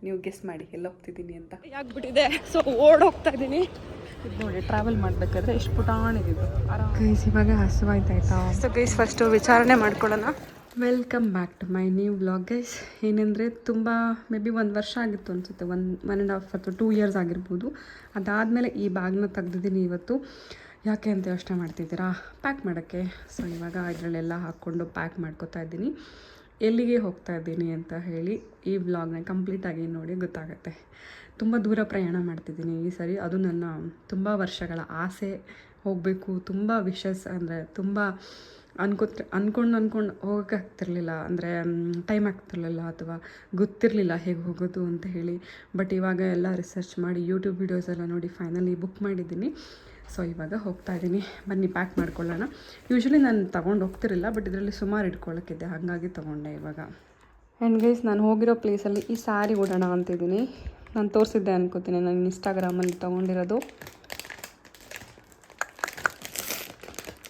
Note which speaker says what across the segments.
Speaker 1: ನೀವು ಗೆಸ್ ಮಾಡಿ ಎಲ್ಲಿ ಹೋಗ್ತಿದ್ದೀನಿ ಅಂತ.
Speaker 2: ಆಗ್ಬಿಟ್ಟಿದೆ, ಸೊ ಓಡೋಗ್ತಾ ಇದ್ದೀನಿ. ಇದು ನೋಡಿ, ಟ್ರಾವೆಲ್ ಮಾಡಬೇಕಾದ್ರೆ ಎಷ್ಟು ಪುಟಾಣಿದ್ದು
Speaker 1: ಗೈಸ್. ಇವಾಗ ಹಸುವಾಯ್ತಾಯ್ತಾ?
Speaker 2: ಸೊ ಗೈಸ್, ಫಸ್ಟು ವಿಚಾರಣೆ ಮಾಡ್ಕೊಳ್ಳೋಣ.
Speaker 1: Welcome back to my new vlog guys. ಏನಂದರೆ ತುಂಬ ಮೇ ಬಿ 1 ವರ್ಷ ಆಗಿತ್ತು ಅನಿಸುತ್ತೆ, 1.5 ಅಥವಾ 2 ಇಯರ್ಸ್ ಆಗಿರ್ಬೋದು. ಅದಾದಮೇಲೆ ಈ ಬ್ಯಾಗ್ನ ತೆಗ್ದಿದ್ದೀನಿ ಇವತ್ತು. ಯಾಕೆ ಅಂತ ಯೋಚನೆ ಮಾಡ್ತಿದ್ದೀರಾ? ಪ್ಯಾಕ್ ಮಾಡೋಕ್ಕೆ. ಸೊ ಇವಾಗ ಇದರಲ್ಲೆಲ್ಲ ಹಾಕ್ಕೊಂಡು ಪ್ಯಾಕ್ ಮಾಡ್ಕೋತಾ ಇದ್ದೀನಿ. ಎಲ್ಲಿಗೆ ಹೋಗ್ತಾ ಇದ್ದೀನಿ ಅಂತ ಹೇಳಿ ಈ ವ್ಲಾಗ್ನ ಕಂಪ್ಲೀಟಾಗಿ ನೋಡಿ ಗೊತ್ತಾಗುತ್ತೆ. ತುಂಬ ದೂರ ಪ್ರಯಾಣ ಮಾಡ್ತಿದ್ದೀನಿ ಈ ಸರಿ. ಅದು ನನ್ನ ತುಂಬ ವರ್ಷಗಳ ಆಸೆ, ಹೋಗಬೇಕು. ತುಂಬ ವಿಶಸ್ ಅಂದರೆ ತುಂಬ ಅನ್ಕೊಂಡು ಹೋಗೋಕ್ಕೆ ಆಗ್ತಿರ್ಲಿಲ್ಲ, ಅಂದರೆ ಟೈಮ್ ಆಗ್ತಿರ್ಲಿಲ್ಲ ಅಥವಾ ಗೊತ್ತಿರಲಿಲ್ಲ ಹೇಗೆ ಹೋಗೋದು ಅಂತ ಹೇಳಿ. ಬಟ್ ಇವಾಗ ಎಲ್ಲ ರಿಸರ್ಚ್ ಮಾಡಿ ಯೂಟ್ಯೂಬ್ ವೀಡಿಯೋಸ್ ಎಲ್ಲ ನೋಡಿ ಫೈನಲಿ ಬುಕ್ ಮಾಡಿದ್ದೀನಿ. ಸೊ ಇವಾಗ ಹೋಗ್ತಾ ಇದ್ದೀನಿ. ಬನ್ನಿ ಪ್ಯಾಕ್ ಮಾಡ್ಕೊಳ್ಳೋಣ. ಯೂಶ್ವಲಿ ನಾನು ತೊಗೊಂಡು ಹೋಗ್ತಿರಲಿಲ್ಲ, ಬಟ್ ಇದರಲ್ಲಿ ಸುಮಾರು ಇಟ್ಕೊಳ್ಳೋಕ್ಕಿದ್ದೆ, ಹಾಗಾಗಿ ತೊಗೊಂಡೆ ಇವಾಗ. ಆ್ಯಂಡ್ ಗೈಸ್, ನಾನು ಹೋಗಿರೋ ಪ್ಲೇಸಲ್ಲಿ ಈ ಸ್ಯಾರಿ ಉಡೋಣ ಅಂತಿದ್ದೀನಿ. ನಾನು ತೋರಿಸಿದ್ದೆ ಅನ್ಕೋತೀನಿ, ನಾನು ಇನ್ಸ್ಟಾಗ್ರಾಮಲ್ಲಿ ತೊಗೊಂಡಿರೋದು.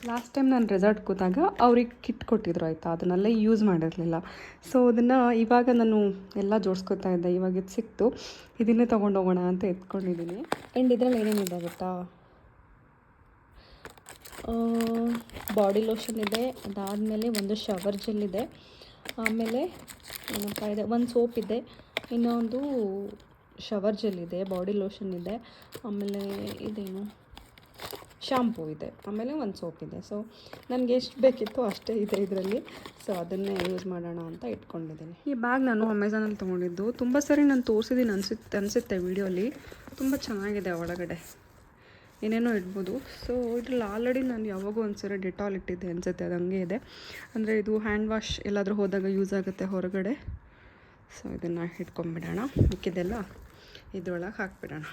Speaker 1: ಲಾಸ್ಟ್ ಟೈಮ್ ನಾನು ರೆಸಾರ್ಟ್ ಕೂತಾಗ ಅವ್ರಿಗೆ ಕಿಟ್ ಕೊಟ್ಟಿದ್ರು ಆಯಿತಾ, ಅದನ್ನೆಲ್ಲ ಯೂಸ್ ಮಾಡಿರಲಿಲ್ಲ. ಸೊ ಅದನ್ನು ಇವಾಗ ನಾನು ಎಲ್ಲ ಜೋಡಿಸ್ಕೊತಾ ಇದ್ದೆ. ಇವಾಗ ಇದು ಸಿಕ್ತು, ಇದನ್ನೇ ತೊಗೊಂಡು ಹೋಗೋಣ ಅಂತ ಎತ್ಕೊಂಡಿದ್ದೀನಿ. ಆ್ಯಂಡ್ ಇದರಲ್ಲಿ ಏನೇನಿದೆ ಗೊತ್ತಾ? ಬಾಡಿ ಲೋಷನ್ ಇದೆ, ಅದಾದಮೇಲೆ ಒಂದು ಶವರ್ ಜೆಲ್ ಇದೆ, ಆಮೇಲೆ ಏನಪ್ಪ ಇದೆ, ಒಂದು ಸೋಪ್ ಇದೆ, ಇನ್ನೊಂದು ಶವರ್ ಜೆಲ್ ಇದೆ, ಬಾಡಿ ಲೋಷನ್ ಇದೆ, ಆಮೇಲೆ ಇದೇನು ಶಾಂಪೂ ಇದೆ, ಆಮೇಲೆ ಒಂದು ಸೋಪ್ ಇದೆ. ಸೊ ನನಗೆ ಎಷ್ಟು ಬೇಕಿತ್ತು ಅಷ್ಟೇ ಇದೆ ಇದರಲ್ಲಿ. ಸೊ ಅದನ್ನೇ ಯೂಸ್ ಮಾಡೋಣ ಅಂತ ಇಟ್ಕೊಂಡಿದ್ದೀನಿ. ಈ ಬ್ಯಾಗ್ ನಾನು ಅಮೆಝಾನಲ್ಲಿ ತೊಗೊಂಡಿದ್ದು. ತುಂಬ ಸರಿ ನಾನು ತೋರಿಸಿದ್ದೀನಿ ಅನಿಸುತ್ತೆ ವೀಡಿಯೋಲಿ. ತುಂಬ ಚೆನ್ನಾಗಿದೆ, ಒಳಗಡೆ ಏನೇನೋ ಇಡ್ಬೋದು. ಸೊ ಇದ್ರಲ್ಲಿ ಆಲ್ರೆಡಿ ನಾನು ಯಾವಾಗೂ ಒಂದ್ಸರಿ ಡೆಟಾಲ್ ಇಟ್ಟಿದ್ದೆ ಅನಿಸುತ್ತೆ, ಅದು ಹಂಗೆ ಇದೆ. ಅಂದರೆ ಇದು ಹ್ಯಾಂಡ್ ವಾಶ್ ಎಲ್ಲಾದರೂ ಹೋದಾಗ ಯೂಸ್ ಆಗುತ್ತೆ ಹೊರಗಡೆ. ಸೊ ಇದನ್ನು ಇಟ್ಕೊಂಡ್ಬಿಡೋಣ, ಮಿಕ್ಕಿದೆಲ್ಲ ಇದ್ರೊಳಗೆ ಹಾಕ್ಬಿಡೋಣ.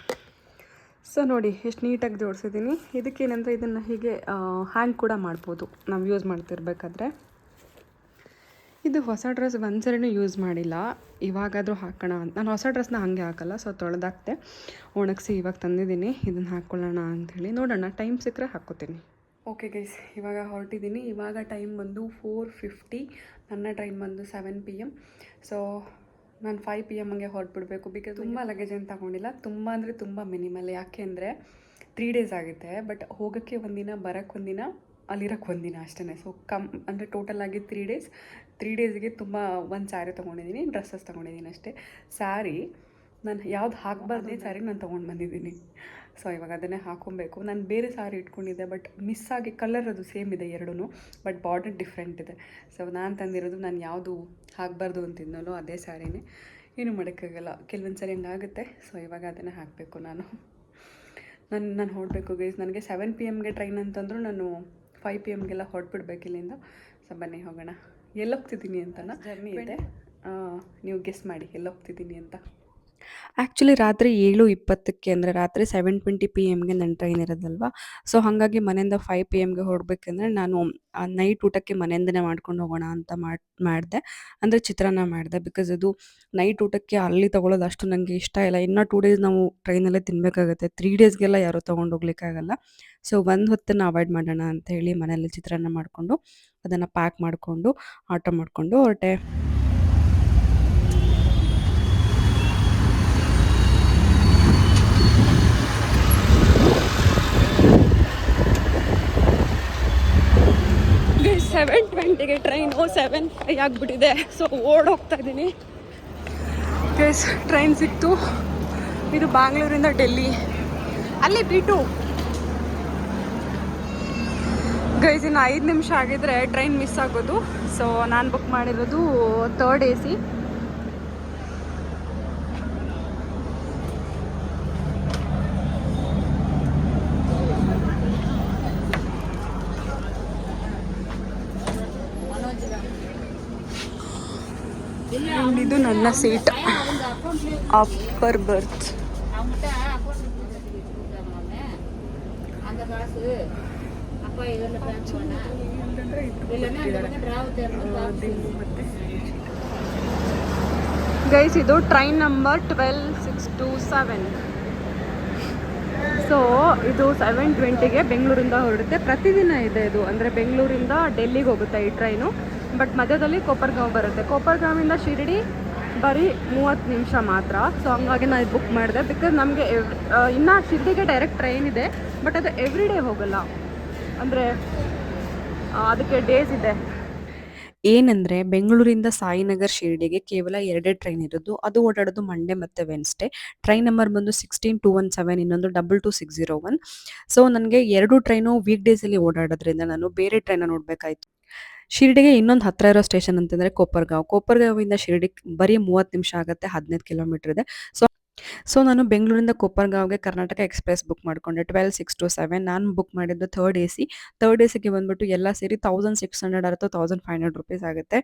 Speaker 1: ಸೊ ನೋಡಿ ಎಷ್ಟು ನೀಟಾಗಿ ಜೋಡಿಸಿದ್ದೀನಿ. ಇದಕ್ಕೇನಂದರೆ ಇದನ್ನು ಹೀಗೆ ಹ್ಯಾಂಗ್ ಕೂಡ ಮಾಡ್ಬೋದು ನಾವು ಯೂಸ್ ಮಾಡ್ತಿರ್ಬೇಕಾದ್ರೆ. ಇದು ಹೊಸ ಡ್ರೆಸ್ ಒಂದ್ಸರಿನೂ ಯೂಸ್ ಮಾಡಿಲ್ಲ, ಇವಾಗಾದರೂ ಹಾಕೋಣ ಅಂತ. ನಾನು ಹೊಸ ಡ್ರೆಸ್ನ ಹಾಗೆ ಹಾಕಲ್ಲ, ಸೊ ತೊಳೆದಾಕ್ತೆ, ಒಣಗಿಸಿ ಇವಾಗ ತಂದಿದ್ದೀನಿ. ಇದನ್ನು ಹಾಕ್ಕೊಳ್ಳೋಣ ಅಂಥೇಳಿ. ನೋಡೋಣ, ಟೈಮ್ ಸಿಕ್ಕರೆ ಹಾಕ್ಕೋತೀನಿ. ಓಕೆ ಗೈಸ್, ಇವಾಗ ಹೊರಟಿದ್ದೀನಿ. ಇವಾಗ ಟೈಮ್ ಬಂದು 4:50, ನನ್ನ ಟೈಮ್ ಬಂದು 7 PM. ಸೊ ನಾನು 5 PMಗೆ ಹೊರಟ್ಬಿಡ್ಬೇಕು. ಬಿಕಾಸ್ ತುಂಬ ಲಗೇಜ್ ಏನು ತಗೊಂಡಿಲ್ಲ, ತುಂಬ ಅಂದರೆ ತುಂಬ ಮಿನಿಮಲ್. ಯಾಕೆ ಅಂದರೆ 3 ಡೇಸ್ ಆಗುತ್ತೆ, ಬಟ್ ಹೋಗೋಕ್ಕೆ ಒಂದಿನ, ಬರೋಕ್ಕೆ ಒಂದಿನ, ಅಲ್ಲಿರೋಕ್ಕೆ ಒಂದಿನ ಅಷ್ಟೇ. ಸೊ ಅಂದರೆ ಟೋಟಲಾಗಿ 3 ಡೇಸ್. 3 ಡೇಸ್ಗೆ ತುಂಬ ಒಂದು ಸ್ಯಾರಿ ತೊಗೊಂಡಿದ್ದೀನಿ, ಡ್ರೆಸ್ಸಸ್ ತೊಗೊಂಡಿದ್ದೀನಿ ಅಷ್ಟೇ. ಸ್ಯಾರಿ ನಾನು ಯಾವ್ದು ಹಾಕಬಾರ್ದೇ ಸ್ಯಾರಿ ನಾನು ತೊಗೊಂಡು ಬಂದಿದ್ದೀನಿ. ಸೊ ಇವಾಗ ಅದನ್ನೇ ಹಾಕೊಬೇಕು. ನಾನು ಬೇರೆ ಸ್ಯಾರಿ ಇಟ್ಕೊಂಡಿದ್ದೆ, ಬಟ್ ಮಿಸ್ ಆಗಿ ಕಲರ್ ಅದು ಸೇಮ್ ಇದೆ ಎರಡೂ, ಬಟ್ ಬಾರ್ಡರ್ ಡಿಫ್ರೆಂಟ್ ಇದೆ. ಸೊ ನಾನು ತಂದಿರೋದು ನಾನು ಯಾವುದು ಹಾಕಬಾರ್ದು ಅಂತಿದ್ನಲ್ಲೋ ಅದೇ ಸ್ಯಾರಿನೇ. ಏನೂ ಮಾಡೋಕ್ಕಾಗಲ್ಲ, ಕೆಲವೊಂದು ಸರಿ ಹಂಗಾಗುತ್ತೆ. ಸೊ ಇವಾಗ ಅದನ್ನೇ ಹಾಕಬೇಕು. ನಾನು ಹೊರಡಬೇಕು ಗೈಸ್. ನನಗೆ 7 PMಗೆ ಟ್ರೈನ್ ಅಂತಂದರೂ ನಾನು 5 PMಗೆಲ್ಲ ಹೊರಟ್ಬಿಡ್ಬೇಕು ಇಲ್ಲಿಂದ. ಸೊ ಬನ್ನಿ ಹೋಗೋಣ. ಎಲ್ಲಿ ಹೋಗ್ತಿದ್ದೀನಿ ಅಂತನ ಜರ್ನಿ ಇದೆ, ನೀವು ಗೆಸ್ ಮಾಡಿ ಎಲ್ಲಿ ಹೋಗ್ತಿದ್ದೀನಿ ಅಂತ. ಆ್ಯಕ್ಚುಲಿ ರಾತ್ರಿ 7:20 ಅಂದರೆ ರಾತ್ರಿ 7:20 PMಗೆ ನನ್ನ ಟ್ರೈನ್ ಇರೋದಲ್ವ. ಸೊ ಹಾಗಾಗಿ ಮನೆಯಿಂದ 5 PMಗೆ ಹೊರಡ್ಬೇಕಂದ್ರೆ ನಾನು ನೈಟ್ ಊಟಕ್ಕೆ ಮನೆಯಿಂದನೇ ಮಾಡ್ಕೊಂಡು ಹೋಗೋಣ ಅಂತ ಮಾಡಿದೆ. ಅಂದರೆ ಚಿತ್ರಾನ್ನ ಮಾಡಿದೆ. ಬಿಕಾಸ್ ಅದು ನೈಟ್ ಊಟಕ್ಕೆ ಅಲ್ಲಿ ತೊಗೊಳ್ಳೋದು ಅಷ್ಟು ನನಗೆ ಇಷ್ಟ ಇಲ್ಲ. ಇನ್ನೂ 2 ಡೇಸ್ ನಾವು ಟ್ರೈನಲ್ಲೇ ತಿನ್ನಬೇಕಾಗುತ್ತೆ. 3 ಡೇಸ್ಗೆಲ್ಲ ಯಾರೂ ತೊಗೊಂಡು ಹೋಗ್ಲಿಕ್ಕಾಗಲ್ಲ. ಸೊ ಒಂದು ಹೊತ್ತನ್ನು ಅವಾಯ್ಡ್ ಮಾಡೋಣ ಅಂತ ಹೇಳಿ ಮನೆಯಲ್ಲಿ ಚಿತ್ರಾನ್ನ ಮಾಡಿಕೊಂಡು ಅದನ್ನು ಪ್ಯಾಕ್ ಮಾಡಿಕೊಂಡು ಆಟೋ ಮಾಡಿಕೊಂಡು ಹೊರಟೆ.
Speaker 2: ಗೈಸ್, 7:20ಗೆ ಟ್ರೈನು 7:05 ಆಗಿಬಿಟ್ಟಿದೆ. ಸೊ ಓಡೋಗ್ತಾ ಇದ್ದೀನಿ ಗೈಸ್. ಟ್ರೈನ್ ಸಿಕ್ತು. ಇದು ಬ್ಯಾಂಗ್ಳೂರಿಂದ ಡೆಲ್ಲಿ, ಅಲ್ಲಿ B2 ಗೈಸ್. ಇನ್ನು 5 ನಿಮಿಷ ಆಗಿದ್ರೆ ಟ್ರೈನ್ ಮಿಸ್ ಆಗೋದು. ಸೊ ನಾನು ಬುಕ್ ಮಾಡಿರೋದು 3rd AC. ಇದು ನನ್ನ ಸೀಟ್, ಅಪ್ಪರ್ ಬರ್ತ್. ಗೈಸ್, ಇದು ಟ್ರೈನ್ ನಂಬರ್ 12627. ಸೊ ಇದು 7:20ಗೆ ಬೆಂಗಳೂರಿಂದ ಹೊರಡುತ್ತೆ. ಪ್ರತಿದಿನ ಇದೆ ಇದು, ಅಂದರೆ ಬೆಂಗಳೂರಿಂದ ಡೆಲ್ಲಿಗೆ ಹೋಗುತ್ತೆ ಈ ಟ್ರೈನು. ಬಟ್ ಮಧ್ಯದಲ್ಲಿ ಕೊಪ್ಪರ್ಗಾಂವ್ ಬರುತ್ತೆ. ಕೊಪ್ಪರ್ಗಾವಿಂದ ಶಿರಡಿ, ಬರೀ 30 ನಿಮಿಷ ಮಾತ್ರ. ಸೊ ಹಂಗಾಗಿ ನಾನು ಬುಕ್ ಮಾಡಿದೆ. ಬಿಕಾಸ್ ನಮಗೆ ಇನ್ನೂ ಶಿರ್ಡಿಗೆ ಡೈರೆಕ್ಟ್ ಟ್ರೈನ್ ಇದೆ, ಬಟ್ ಅದು ಎವ್ರಿ ಡೇ ಹೋಗಲ್ಲ, ಅಂದರೆ ಅದಕ್ಕೆ ಡೇಸ್ ಇದೆ. ಏನಂದರೆ ಬೆಂಗಳೂರಿಂದ ಸಾಯಿನಗರ್ ಶಿರ್ಡಿಗೆ ಕೇವಲ 2 ಟ್ರೈನ್ ಇರೋದು. ಅದು ಓಡಾಡೋದು ಮಂಡೇ ಮತ್ತು ವೆನ್ಸ್ಡೇ. ಟ್ರೈನ್ ನಂಬರ್ ಬಂದು 16217, ಇನ್ನೊಂದು 22601. ಸೊ ನನಗೆ 2 ಟ್ರೈನು ವೀಕ್ ಡೇಸಲ್ಲಿ ಓಡಾಡೋದ್ರಿಂದ ನಾನು ಬೇರೆ ಟ್ರೈನ ನೋಡಬೇಕಾಯ್ತು. ಶಿರ್ಡಿಗೆ ಇನ್ನೊಂದು ಹತ್ತಿರ ಇರೋ ಸ್ಟೇಷನ್ ಅಂತಂದರೆ ಕೊಪ್ಪರ್ಗಾಂವ್. ಕೊಪ್ಪರ್ಗಾವಿಂದ ಶಿರ್ಡಿ ಬರೀ 30 ನಿಮಿಷ ಆಗುತ್ತೆ, 15 ಕಿಲೋಮೀಟರ್ ಇದೆ. ಸೊ ನಾನು ಬೆಂಗಳೂರಿಂದ ಕೊಪ್ಪರ್ಗಾಂವ್ಗೆ ಕರ್ನಾಟಕ ಎಕ್ಸ್‌ಪ್ರೆಸ್ ಬುಕ್ ಮಾಡಿಕೊಂಡೆ 12627. ನಾನು ಬುಕ್ ಮಾಡಿದ್ದು third A C. Third A ಸಿಗೆ ಬಂದ್ಬಿಟ್ಟು ಎಲ್ಲ ಸೇರಿ 1600 ಅಥವಾ 1500 ರೂಪೀಸ್ ಆಗುತ್ತೆ.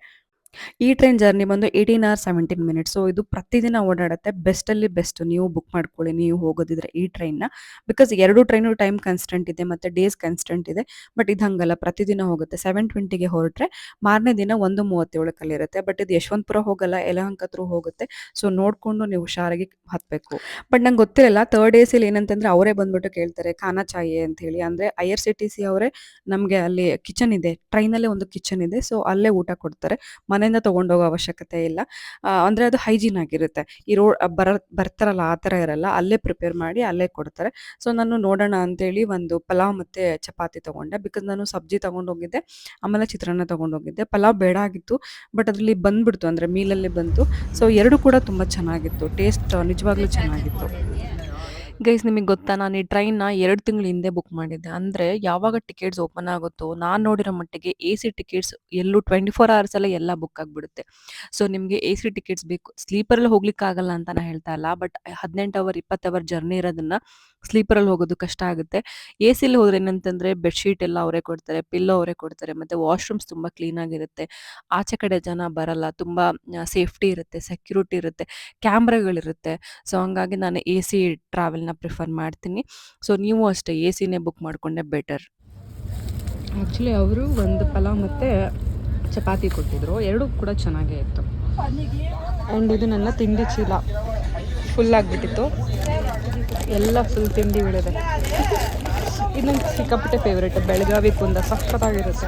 Speaker 2: ಈ ಟ್ರೈನ್ ಜರ್ನಿ ಬಂದು 18 ಅವರ್ಸ್ 17 ಮಿನಿಟ್ಸ್. ಸೊ ಇದು ಪ್ರತಿದಿನ ಓಡಾಡುತ್ತೆ. ಬೆಸ್ಟಲ್ಲಿ ಬೆಸ್ಟ್ ನೀವು ಬುಕ್ ಮಾಡ್ಕೊಳ್ಳಿ ನೀವು ಹೋಗೋದಿದ್ರೆ ಈ ಟ್ರೈನ್ನ. ಬಿಕಾಸ್ 2 ಟ್ರೈನು ಟೈಮ್ ಕನ್ಸ್ಟೆಂಟ್ ಇದೆ ಮತ್ತು ಡೇಸ್ ಕನ್ಸ್ಟೆಂಟ್ ಇದೆ. ಬಟ್ ಇದು ಹಂಗಲ್ಲ, ಪ್ರತಿದಿನ ಹೋಗುತ್ತೆ. 7:20ಗೆ ಹೊರಟ್ರೆ ಮಾರನೇ ದಿನ 1:37 ಇರುತ್ತೆ. ಬಟ್ ಇದು ಯಶವಂತಪುರ ಹೋಗಲ್ಲ, ಯಲಹಂಕ ಥ್ರೂ ಹೋಗುತ್ತೆ. ಸೊ ನೋಡಿಕೊಂಡು ನೀವು ಹುಷಾರಾಗಿ ಹತ್ತಬೇಕು. ಬಟ್ ನಂಗೆ ಗೊತ್ತಿರಲ್ಲ ಥರ್ಡ್ ಎ ಸಿಲಿ ಏನಂತಂದರೆ ಅವರೇ ಬಂದ್ಬಿಟ್ಟು ಕೇಳ್ತಾರೆ ಖಾನಾ ಚಾಹಿಯೆ ಅಂತ ಹೇಳಿ. ಅಂದರೆ IRCTC ಅವರೇ ನಮಗೆ ಅಲ್ಲಿ ಕಿಚನ್ ಇದೆ, ಟ್ರೈನಲ್ಲೇ ಒಂದು ಕಿಚನ್ ಇದೆ. ಸೊ ಅಲ್ಲೇ ಊಟ ಕೊಡ್ತಾರೆ, ಮನೆಯಿಂದ ತೊಗೊಂಡೋಗೋ ಅವಶ್ಯಕತೆ ಇಲ್ಲ. ಅಂದರೆ ಅದು ಹೈಜೀನ್ ಆಗಿರುತ್ತೆ. ಈ ಬರ್ತಾರಲ್ಲ ಆ ಥರ ಇರಲ್ಲ, ಅಲ್ಲೇ ಪ್ರಿಪೇರ್ ಮಾಡಿ ಅಲ್ಲೇ ಕೊಡ್ತಾರೆ. ಸೊ ನಾನು ನೋಡೋಣ ಅಂತೇಳಿ ಒಂದು ಪಲಾವ್ ಮತ್ತು ಚಪಾತಿ ತೊಗೊಂಡೆ. ಬಿಕಾಸ್ ನಾನು ಸಬ್ಜಿ ತೊಗೊಂಡೋಗಿದ್ದೆ, ಆಮೇಲೆ ಚಿತ್ರಾನ್ನ ತೊಗೊಂಡೋಗಿದ್ದೆ. ಪಲಾವ್ ಬೇಡ ಆಗಿತ್ತು, ಬಟ್ ಅದರಲ್ಲಿ ಬಂದ್ಬಿಡ್ತು, ಅಂದರೆ ಮೀಲಲ್ಲಿ ಬಂತು. ಸೊ 2 ಕೂಡ ತುಂಬ ಚೆನ್ನಾಗಿತ್ತು, ಟೇಸ್ಟ್ ನಿಜವಾಗ್ಲೂ ಚೆನ್ನಾಗಿತ್ತು. ಗೈಸ್ ನಿಮಗೆ ಗೊತ್ತಾ, ನಾನು ಈ ಟ್ರೈನ್ನ 2 ತಿಂಗಳ ಹಿಂದೆ ಬುಕ್ ಮಾಡಿದ್ದೆ. ಅಂದರೆ ಯಾವಾಗ ಟಿಕೆಟ್ಸ್ ಓಪನ್ ಆಗುತ್ತೋ ನಾನು ನೋಡಿರೋ ಮಟ್ಟಿಗೆ ಎ ಸಿ ಟಿಕೆಟ್ಸ್ ಎಲ್ಲೂ 24 ಅವರ್ಸಲ್ಲೇ ಎಲ್ಲ ಬುಕ್ ಆಗಿಬಿಡುತ್ತೆ. ಸೊ ನಿಮಗೆ ಎ ಸಿ ಟಿಕೆಟ್ಸ್ ಬೇಕು, ಸ್ಲೀಪರಲ್ಲಿ ಹೋಗ್ಲಿಕ್ಕಾಗಲ್ಲ ಅಂತ ನಾನು ಹೇಳ್ತಾ ಇಲ್ಲ. ಬಟ್ 18 ಅವರ್ 20 ಅವರ್ ಜರ್ನಿ ಇರೋದನ್ನು ಸ್ಲೀಪರಲ್ಲಿ ಹೋಗೋದು ಕಷ್ಟ ಆಗುತ್ತೆ. ಎ ಸಿಲಿ ಹೋದ್ರೆ ಏನಂತಂದರೆ ಬೆಡ್ಶೀಟ್ ಎಲ್ಲ ಅವರೇ ಕೊಡ್ತಾರೆ, ಪಿಲ್ಲೋ ಅವರೇ ಕೊಡ್ತಾರೆ, ಮತ್ತು ವಾಶ್ರೂಮ್ಸ್ ತುಂಬ ಕ್ಲೀನಾಗಿರುತ್ತೆ. ಆಚೆ ಕಡೆ ಜನ ಬರಲ್ಲ, ತುಂಬ ಸೇಫ್ಟಿ ಇರುತ್ತೆ, ಸೆಕ್ಯೂರಿಟಿ ಇರುತ್ತೆ, ಕ್ಯಾಮ್ರಾಗಳಿರುತ್ತೆ. ಸೊ ಹಂಗಾಗಿ ನಾನು ಎ ಸಿ ಟ್ರಾವೆಲ್ನ ಪ್ರಿಫರ್ ಮಾಡ್ತೀನಿ. ಸೊ ನೀವು ಅಷ್ಟೇ ಎ ಸಿನೇ ಬುಕ್ ಮಾಡಿಕೊಂಡೆ ಬೆಟರ್. ಆ್ಯಕ್ಚುಲಿ ಅವರು ಒಂದು ಪಲಾವ್ ಮತ್ತು ಚಪಾತಿ ಕೊಟ್ಟಿದ್ರು, 2 ಕೂಡ ಚೆನ್ನಾಗೇ ಇತ್ತು. ಆ್ಯಂಡ್ ಇದು ನನ್ನ ತಿಂಡಿ ಚೀಲ ಫುಲ್ ಆಗಿಬಿಟ್ಟಿತ್ತು, ಎಲ್ಲ ಫುಲ್ ತಿಂಡಿ ಬಿಡಿದೆ. ಇದು ನಂಗೆ ಸಿಕ್ಕಾಪಟ್ಟೆ ಫೇವ್ರೇಟ್, ಬೆಳಗಾವಿ ಕುಂದ ಸಖತ್ತಾಗಿರುತ್ತೆ.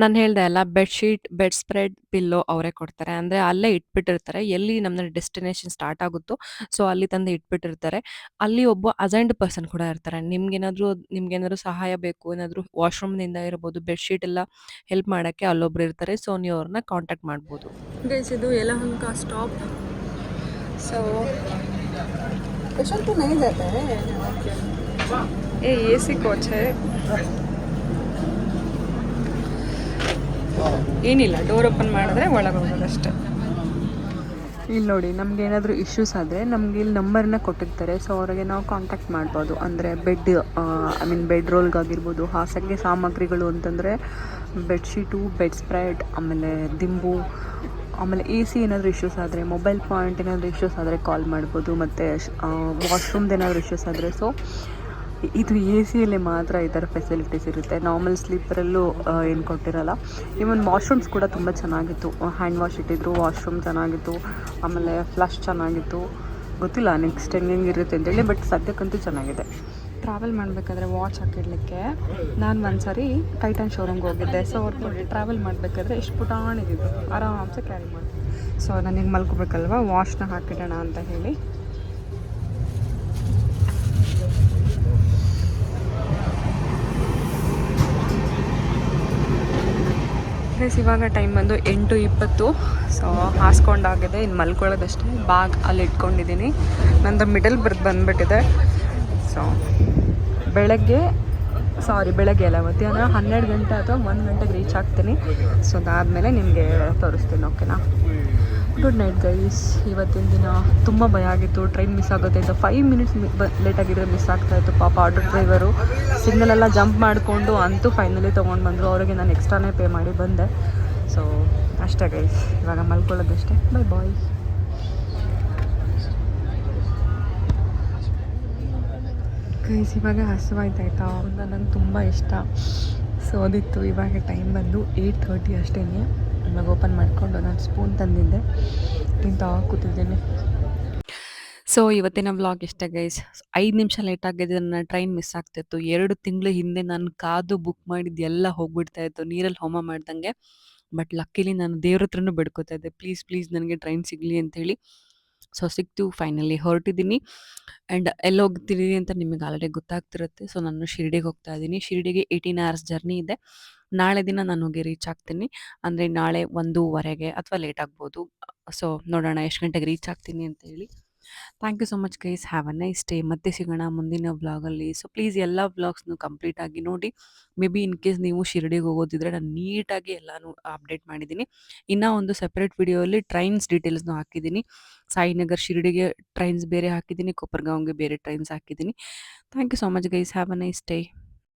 Speaker 2: ನಾನು ಹೇಳ್ದೆ ಅಲ್ಲ, ಬೆಡ್ಶೀಟ್, ಬೆಡ್ ಸ್ಪ್ರೆಡ್, ಪಿಲ್ಲೋ ಅವರೇ ಕೊಡ್ತಾರೆ. ಅಂದರೆ ಅಲ್ಲೇ ಇಟ್ಬಿಟ್ಟಿರ್ತಾರೆ, ಎಲ್ಲಿ ನಮ್ಮದು ಡೆಸ್ಟಿನೇಷನ್ ಸ್ಟಾರ್ಟ್ ಆಗುತ್ತೋ ಸೊ ಅಲ್ಲಿ ತಂದು ಇಟ್ಬಿಟ್ಟಿರ್ತಾರೆ. ಅಲ್ಲಿ ಒಬ್ಬ ಅಸೈನ್ಡ್ ಪರ್ಸನ್ ಕೂಡ ಇರ್ತಾರೆ. ನಿಮ್ಗೇನಾದರೂ ಸಹಾಯ ಬೇಕು, ಏನಾದರೂ ವಾಶ್ರೂಮ್ನಿಂದ ಇರ್ಬೋದು, ಬೆಡ್ಶೀಟ್ ಎಲ್ಲ ಹೆಲ್ಪ್ ಮಾಡೋಕ್ಕೆ ಅಲ್ಲೊಬ್ರು ಇರ್ತಾರೆ. ಸೊ ನೀವು ಅವ್ರನ್ನ ಕಾಂಟ್ಯಾಕ್ಟ್ ಮಾಡ್ಬೋದು. ಗೈಸ್ ಇದು ಯಲಹಂಕ ಸ್ಟಾಪ್. ಸೊ तो नहीं जाता है ये AC ಕೋಚ್ ಏನಿಲ್ಲ, ಡೋರ್ ಓಪನ್ ಮಾಡಿದ್ರೆ ಒಳಗೆ ಹೋಗೋದಷ್ಟೇ. ಇಲ್ಲಿ ನೋಡಿ, ನಮ್ಗೆ ಏನಾದರೂ ಇಶ್ಯೂಸ್ ಆದರೆ ನಮ್ಗೆ ಇಲ್ಲಿ ನಂಬರ್ನ ಕೊಟ್ಟಿರ್ತಾರೆ. ಸೊ ಅವರಿಗೆ ನಾವು ಕಾಂಟ್ಯಾಕ್ಟ್ ಮಾಡ್ಬೋದು. ಅಂದರೆ ಬೆಡ್ ರೋಲ್ಗಾಗಿರ್ಬೋದು, ಹಾಸಿಗೆ ಸಾಮಗ್ರಿಗಳು ಅಂತಂದರೆ ಬೆಡ್ಶೀಟು, ಬೆಡ್ ಸ್ಪ್ರೆಡ್, ಆಮೇಲೆ ದಿಂಬು, ಆಮೇಲೆ ಎ ಸಿ ಏನಾದರೂ ಇಶ್ಯೂಸ್ ಆದರೆ, ಮೊಬೈಲ್ ಪಾಯಿಂಟ್ ಏನಾದರೂ ಇಶ್ಯೂಸ್ ಆದರೆ ಕಾಲ್ ಮಾಡ್ಬೋದು. ಮತ್ತು ವಾಶ್ರೂಮ್ದು ಏನಾದರೂ ಇಶ್ಯೂಸ್ ಆದರೆ, ಸೊ ಇದು ಎ ಸಿಯಲ್ಲಿ ಮಾತ್ರ ಈ ಥರ ಫೆಸಿಲಿಟೀಸ್ ಇರುತ್ತೆ. ನಾರ್ಮಲ್ ಸ್ಲೀಪರಲ್ಲೂ ಏನು ಕೊಟ್ಟಿರಲ್ಲ. ಈವನ್ ವಾಶ್ರೂಮ್ಸ್ ಕೂಡ ತುಂಬ ಚೆನ್ನಾಗಿತ್ತು, ಹ್ಯಾಂಡ್ ವಾಶ್ ಇಟ್ಟಿದ್ರು, ವಾಶ್ರೂಮ್ ಚೆನ್ನಾಗಿತ್ತು, ಆಮೇಲೆ ಫ್ಲಶ್ ಚೆನ್ನಾಗಿತ್ತು. ಗೊತ್ತಿಲ್ಲ ನೆಕ್ಸ್ಟ್ ಹೆಂಗಿರುತ್ತೆ ಅಂತೇಳಿ, ಬಟ್ ಸದ್ಯಕ್ಕಂತೂ ಚೆನ್ನಾಗಿದೆ. ಟ್ರಾವೆಲ್ ಮಾಡಬೇಕಾದ್ರೆ ವಾಚ್ ಹಾಕಿಡ್ಲಿಕ್ಕೆ ನಾನು ಒಂದು ಸಾರಿ ಟೈಟನ್ ಶೋರೂಮ್ಗೆ ಹೋಗಿದ್ದೆ. ಸೊ ಅವ್ರು ನೋಡಿ ಟ್ರಾವೆಲ್ ಮಾಡಬೇಕಾದ್ರೆ ಎಷ್ಟು ಪುಟಾಣಿದ್ದು ಆರಾಮ್ಸೆ ಕ್ಯಾರಿ ಮಾಡ್ತೀನಿ. ಸೊ ನನಗೆ ಮಲ್ಕೋಬೇಕಲ್ವ, ವಾಚ್ನ ಹಾಕಿಡೋಣ ಅಂತ ಹೇಳಿ ಇವಾಗ ಟೈಮ್ ಬಂದು 8:20. ಸೊ ಹಾಸ್ಕೊಂಡಾಗಿದೆ, ಇನ್ನು ಮಲ್ಕೊಳ್ಳೋದಷ್ಟೇ. ಬ್ಯಾಗ್ ಅಲ್ಲಿ ಇಟ್ಕೊಂಡಿದ್ದೀನಿ, ನಂದು ಮಿಡಲ್ ಬಂದುಬಿಟ್ಟಿದೆ. ಸೊ ಬೆಳಗ್ಗೆ ಅಲ್ಲ, ಮಧ್ಯಾಹ್ನ 12 ಗಂಟೆ ಅಥವಾ 1 ಗಂಟೆಗೆ ರೀಚ್ ಆಗ್ತೀನಿ. ಸೊ ಅದಾದಮೇಲೆ ನಿಮಗೆ ತೋರಿಸ್ತೀನಿ, ಓಕೆನಾ? Good night guys. ಇವತ್ತಿನ ದಿನ ತುಂಬ ಭಯ ಆಗಿತ್ತು, ಟ್ರೈನ್ ಮಿಸ್ ಆಗುತ್ತೆ ಅಂತ. 5 ಮಿನಿಟ್ಸ್ ಲೇಟಾಗಿದ್ದರೆ ಮಿಸ್ ಆಗ್ತಾಯಿತ್ತು. ಪಾಪ ಆಟೋ ಡ್ರೈವರು ಸಿಗ್ನಲೆಲ್ಲ ಜಂಪ್ ಮಾಡಿಕೊಂಡು ಅಂತೂ ಫೈನಲಿ ತೊಗೊಂಡು ಬಂದರು. ಅವರಿಗೆ ನಾನು ಎಕ್ಸ್ಟ್ರಾನೇ ಪೇ ಮಾಡಿ ಬಂದೆ. ಸೊ ಅಷ್ಟೇ ಗೈಸ್, ಇವಾಗ ಮಲ್ಕೊಳ್ಳೋದಷ್ಟೇ. ಬಾಯ್. ಗೈಸ್ ಇವಾಗ ಹಸುವಾಯ್ತಾಯ್ತಾ, ನಂಗೆ ತುಂಬ ಇಷ್ಟ. ಸೊ ಅದಿತ್ತು. ಇವಾಗ ಟೈಮ್ ಬಂದು 8:30 ಅಷ್ಟೇ. ಇವಾಗ ಓಪನ್ ಮಾಡಿಕೊಂಡು ನಾನು ಸ್ಪೂನ್ ತಂದಿದ್ದೆ, ತಿಂತಾ ಕೂತಿದ್ದೀನಿ. ಸೊ ಇವತ್ತಿನ ವ್ಲಾಗ್ ಇಷ್ಟ ಗೈಸ್. 5 ನಿಮಿಷ ಲೇಟ್ ಆಗಿದ್ದು ನನ್ನ ಟ್ರೈನ್ ಮಿಸ್ ಆಗ್ತಾಯಿತ್ತು. 2 ತಿಂಗಳ ಹಿಂದೆ ನಾನು ಕಾದು ಬುಕ್ ಮಾಡಿದ್ದು ಎಲ್ಲ ಹೋಗ್ಬಿಡ್ತಾಯಿತ್ತು, ನೀರಲ್ಲಿ ಹೋಮ ಮಾಡ್ದಂಗೆ.
Speaker 3: ಬಟ್ ಲಕ್ಕಿಲಿ ನಾನು ದೇವ್ರ ಹತ್ರನೂ ಬೇಡ್ಕೊತಾ ಇದ್ದೆ, ಪ್ಲೀಸ್ ಪ್ಲೀಸ್ ನನಗೆ ಟ್ರೈನ್ ಸಿಗಲಿ ಅಂತೇಳಿ. ಸೊ ಸಿಕ್ತು, ಫೈನಲಿ ಹೊರಟಿದ್ದೀನಿ. ಆ್ಯಂಡ್ ಎಲ್ಲಿ ಹೋಗ್ತೀನಿ ಅಂತ ನಿಮಗೆ ಆಲ್ರೆಡಿ ಗೊತ್ತಾಗ್ತಿರುತ್ತೆ. ಸೊ ನಾನು ಶಿರ್ಡಿಗೆ ಹೋಗ್ತಾ ಇದ್ದೀನಿ. ಶಿರ್ಡಿಗೆ 18 ಅವರ್ಸ್ ಜರ್ನಿ ಇದೆ. ನಾಳೆ ದಿನ ನಾನು ಹೋಗಿ ರೀಚ್ ಆಗ್ತೀನಿ. ಅಂದರೆ ನಾಳೆ 1:15ಗೆ ಅಥವಾ ಲೇಟ್ ಆಗ್ಬೋದು. ಸೊ ನೋಡೋಣ ಎಷ್ಟು ಗಂಟೆಗೆ ರೀಚ್ ಆಗ್ತೀನಿ ಅಂತ ಹೇಳಿ. Thank you so much guys, have a nice day. ಮತ್ತೆ ಸಿಗೋಣ ಮುಂದಿನ ವ್ಲಾಗಲ್ಲಿ. ಸೊ ಪ್ಲೀಸ್ ಎಲ್ಲ ವ್ಲಾಗ್ಸ್ನು ಕಂಪ್ಲೀಟಾಗಿ ನೋಡಿ. ಮೇ ಬಿ ಇನ್ ಕೇಸ್ ನೀವು ಶಿರ್ಡಿಗೆ ಹೋಗೋದಿದ್ರೆ ನಾನು ನೀಟಾಗಿ ಎಲ್ಲನೂ ಅಪ್ಡೇಟ್ ಮಾಡಿದ್ದೀನಿ. ಇನ್ನೂ ಒಂದು ಸೆಪ್ರೇಟ್ ವಿಡಿಯೋಲಿ ಟ್ರೈನ್ಸ್ ಡೀಟೇಲ್ಸ್ನು ಹಾಕಿದ್ದೀನಿ. ಸಾಯಿನಗರ್ ಶಿರ್ಡಿಗೆ ಟ್ರೈನ್ಸ್ ಬೇರೆ ಹಾಕಿದ್ದೀನಿ, ಕೊಪ್ಪರ್ಗಾಂವ್ಗೆ ಬೇರೆ ಟ್ರೈನ್ಸ್ ಹಾಕಿದ್ದೀನಿ. Thank you so much guys, have a nice day.